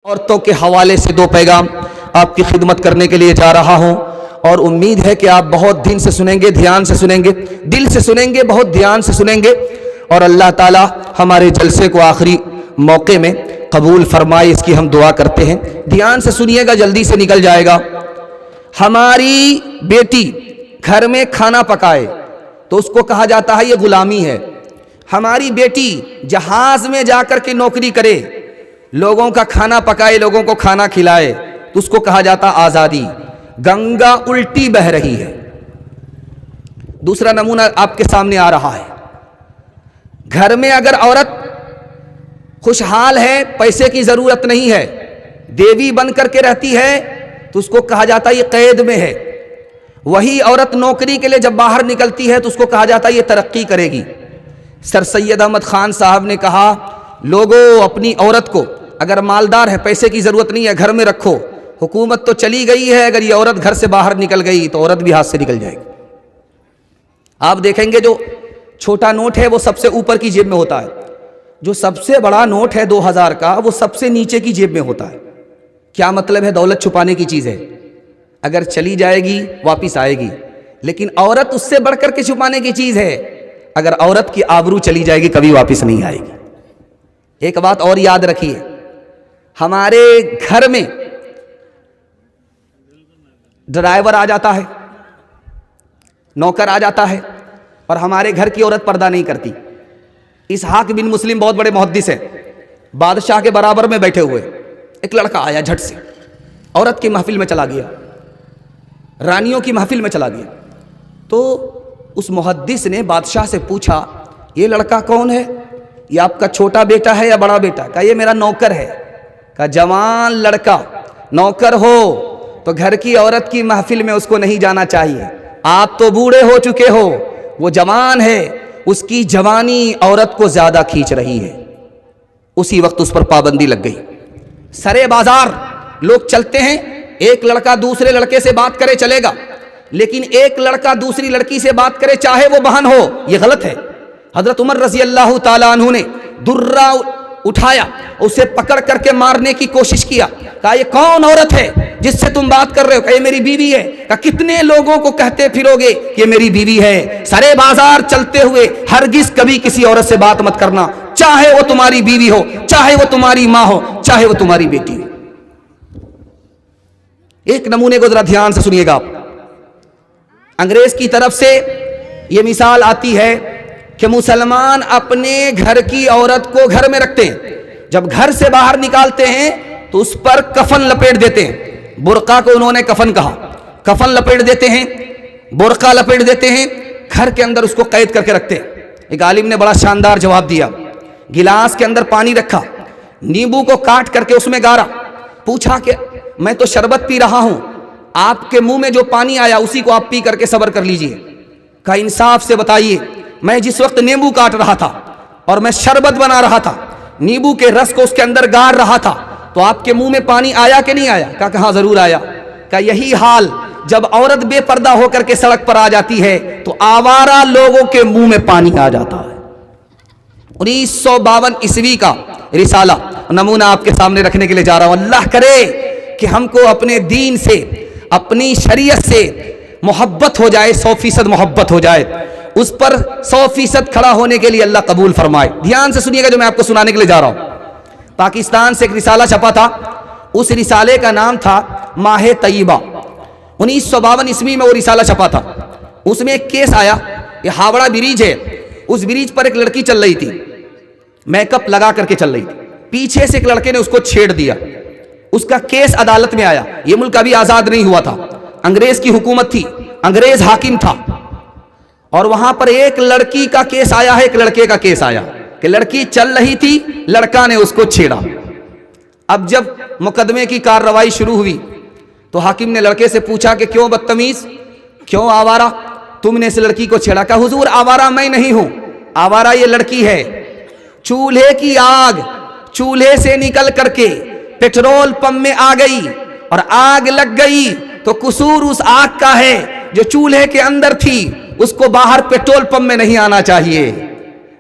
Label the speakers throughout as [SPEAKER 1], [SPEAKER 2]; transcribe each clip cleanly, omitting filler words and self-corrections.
[SPEAKER 1] عورتوں کے حوالے سے دو پیغام آپ کی خدمت کرنے کے لیے جا رہا ہوں، اور امید ہے کہ آپ بہت دن سے سنیں گے، دھیان سے سنیں گے، دل سے سنیں گے، بہت دھیان سے سنیں گے، اور اللہ تعالی ہمارے جلسے کو آخری موقع میں قبول فرمائے، اس کی ہم دعا کرتے ہیں۔ دھیان سے سنیے گا، جلدی سے نکل جائے گا۔ ہماری بیٹی گھر میں کھانا پکائے تو اس کو کہا جاتا ہے یہ غلامی ہے۔ ہماری بیٹی جہاز میں جا کر کے نوکری کرے، لوگوں کا کھانا پکائے، لوگوں کو کھانا کھلائے، تو اس کو کہا جاتا آزادی۔ گنگا الٹی بہ رہی ہے۔ دوسرا نمونہ آپ کے سامنے آ رہا ہے۔ گھر میں اگر عورت خوشحال ہے، پیسے کی ضرورت نہیں ہے، دیوی بن کر کے رہتی ہے، تو اس کو کہا جاتا ہے یہ قید میں ہے۔ وہی عورت نوکری کے لیے جب باہر نکلتی ہے تو اس کو کہا جاتا ہے یہ ترقی کرے گی۔ سر سید احمد خان صاحب نے کہا، لوگوں اپنی عورت کو اگر مالدار ہے، پیسے کی ضرورت نہیں ہے، گھر میں رکھو۔ حکومت تو چلی گئی ہے، اگر یہ عورت گھر سے باہر نکل گئی تو عورت بھی ہاتھ سے نکل جائے گی۔ آپ دیکھیں گے جو چھوٹا نوٹ ہے وہ سب سے اوپر کی جیب میں ہوتا ہے، جو سب سے بڑا نوٹ ہے 2000 کا وہ سب سے نیچے کی جیب میں ہوتا ہے۔ کیا مطلب ہے؟ دولت چھپانے کی چیز ہے، اگر چلی جائے گی واپس آئے گی، لیکن عورت اس سے بڑھ کر کے چھپانے کی چیز ہے، اگر عورت کی آبرو چلی جائے گی کبھی واپس نہیں آئے گی۔ ایک بات اور یاد رکھیے، ہمارے گھر میں ڈرائیور آ جاتا ہے، نوکر آ جاتا ہے، اور ہمارے گھر کی عورت پردہ نہیں کرتی۔ اسحاق بن مسلم بہت بڑے محدث ہیں، بادشاہ کے برابر میں بیٹھے ہوئے، ایک لڑکا آیا جھٹ سے، عورت کی محفل میں چلا گیا، رانیوں کی محفل میں چلا گیا۔ تو اس محدث نے بادشاہ سے پوچھا، یہ لڑکا کون ہے؟ یہ آپ کا چھوٹا بیٹا ہے یا بڑا بیٹا؟ کہا یہ میرا نوکر ہے۔ کہا جوان لڑکا نوکر ہو تو گھر کی عورت کی محفل میں اس کو نہیں جانا چاہیے، آپ تو بوڑھے ہو چکے ہو، وہ جوان ہے، اس کی جوانی عورت کو زیادہ کھینچ رہی ہے۔ اسی وقت اس پر پابندی لگ گئی۔ سرے بازار لوگ چلتے ہیں، ایک لڑکا دوسرے لڑکے سے بات کرے چلے گا، لیکن ایک لڑکا دوسری لڑکی سے بات کرے چاہے وہ بہن ہو، یہ غلط ہے۔ حضرت عمر رضی اللہ تعالیٰ عنہ نے درہ اٹھایا، اسے پکڑ کر کے مارنے کی کوشش کیا۔ کہا یہ کون عورت ہے جس سے تم بات کر رہے ہو؟ کہا یہ میری بیوی ہے۔ کہا کتنے لوگوں کو کہتے پھرو گے کہ میری بیوی ہے؟ سرے بازار چلتے ہوئے ہرگز کبھی کسی عورت سے بات مت کرنا، چاہے وہ تمہاری بیوی ہو، چاہے وہ تمہاری ماں ہو، چاہے وہ تمہاری بیٹی ہو۔ ایک نمونے کو ذرا دھیان سے سنیے گا آپ۔ انگریز کی طرف سے یہ مثال آتی ہے کہ مسلمان اپنے گھر کی عورت کو گھر میں رکھتے ہیں، جب گھر سے باہر نکالتے ہیں تو اس پر کفن لپیٹ دیتے ہیں۔ برقع کو انہوں نے کفن کہا، کفن لپیٹ دیتے ہیں، برقع لپیٹ دیتے ہیں، گھر کے اندر اس کو قید کر کے رکھتے ہیں۔ ایک عالم نے بڑا شاندار جواب دیا، گلاس کے اندر پانی رکھا، نیمبو کو کاٹ کر کے اس میں گارا، پوچھا کہ میں تو شربت پی رہا ہوں، آپ کے منہ میں جو پانی آیا اسی کو آپ پی کر کے صبر کر لیجئے۔ کہا انصاف سے بتائیے، میں جس وقت نیمبو کاٹ رہا تھا اور میں شربت بنا رہا تھا، نیمبو کے رس کو اس کے اندر گار رہا تھا، تو آپ کے منہ میں پانی آیا کہ نہیں آیا؟ کہا ہاں ضرور آیا۔ کہا یہی حال جب عورت بے پردہ ہو کر کے سڑک پر آ جاتی ہے تو آوارہ لوگوں کے منہ میں پانی آ جاتا ہے۔ 1952 عیسوی کا رسالہ نمونہ آپ کے سامنے رکھنے کے لیے جا رہا ہوں۔ اللہ کرے کہ ہم کو اپنے دین سے، اپنی شریعت سے محبت ہو جائے، 100% محبت ہو جائے، اس پر 100% کھڑا ہونے کے لیے اللہ قبول فرمائے۔ دھیان سے سنیے گا جو میں آپ کو سنانے کے لیے جا رہا ہوں۔ پاکستان سے ایک رسالہ چھپا تھا، اس رسالے کا نام تھا ماہ طیبہ۔ 1952 عیسوی میں وہ رسالہ چھپا تھا۔ اس میں ایک کیس آیا، یہ ہاوڑہ بریج ہے، اس بریج پر ایک لڑکی چل رہی تھی، میک اپ لگا کر کے چل رہی تھی، پیچھے سے ایک لڑکے نے اس کو چھیڑ دیا، اس کا کیس عدالت میں آیا۔ یہ ملک ابھی آزاد نہیں ہوا تھا، انگریز کی حکومت تھی، انگریز حاکم تھا، اور وہاں پر ایک لڑکی کا کیس آیا ہے، ایک لڑکے کا کیس آیا کہ لڑکی چل رہی تھی، لڑکا نے اس کو چھیڑا۔ اب جب مقدمے کی کارروائی شروع ہوئی تو حاکم نے لڑکے سے پوچھا کہ کیوں بدتمیز، کیوں آوارہ، تم نے اس لڑکی کو چھیڑا؟ کہا حضور آوارہ میں نہیں ہوں، آوارہ یہ لڑکی ہے۔ چولہے کی آگ چولہے سے نکل کر کے پیٹرول پمپ میں آ گئی اور آگ لگ گئی تو قصور اس آگ کا ہے جو چولہے کے اندر تھی، اس کو باہر پیٹرول پمپ میں نہیں آنا چاہیے۔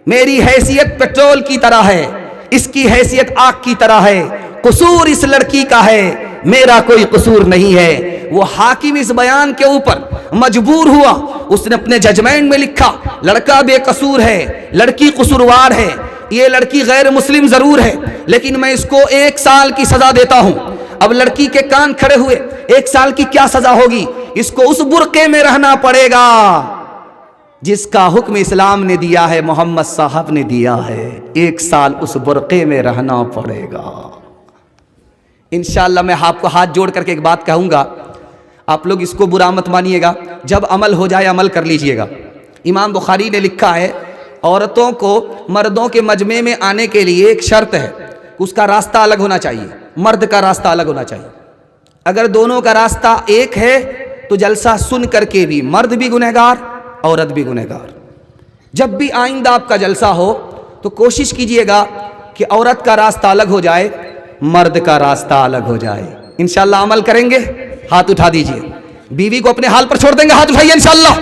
[SPEAKER 1] میری حیثیت پیٹرول کی طرح ہے، اس کی حیثیت آگ کی طرح ہے، قصور اس لڑکی کا ہے، میرا کوئی قصور نہیں ہے۔ وہ حاکم اس بیان کے اوپر مجبور ہوا، اس نے اپنے ججمنٹ میں لکھا لڑکا بے قصور ہے، لڑکی قصوروار ہے، یہ لڑکی غیر مسلم ضرور ہے لیکن میں اس کو 1 سال کی سزا دیتا ہوں۔ اب لڑکی کے کان کھڑے ہوئے، 1 سال کی کیا سزا ہوگی؟ اس کو اس برقعے میں رہنا پڑے گا جس کا حکم اسلام نے دیا ہے، محمد صاحب نے دیا ہے، 1 سال اس برقعے میں رہنا پڑے گا۔ انشاءاللہ میں آپ کو ہاتھ جوڑ کر کے ایک بات کہوں گا، آپ لوگ اس کو برا مت مانیے گا، جب عمل ہو جائے عمل کر لیجئے گا۔ امام بخاری نے لکھا ہے عورتوں کو مردوں کے مجمع میں آنے کے لیے ایک شرط ہے، اس کا راستہ الگ ہونا چاہیے، مرد کا راستہ الگ ہونا چاہیے۔ اگر دونوں کا راستہ ایک ہے تو جلسہ سن کر کے بھی مرد بھی گنہگار، عورت بھی گنہگار۔ جب بھی آئندہ آپ کا جلسہ ہو تو کوشش کیجئے گا کہ عورت کا راستہ الگ ہو جائے، مرد کا راستہ الگ ہو جائے۔ انشاءاللہ عمل کریں گے؟ ہاتھ اٹھا دیجئے۔ بیوی کو اپنے حال پر چھوڑ دیں گے؟ ہاتھ اٹھائیے انشاءاللہ۔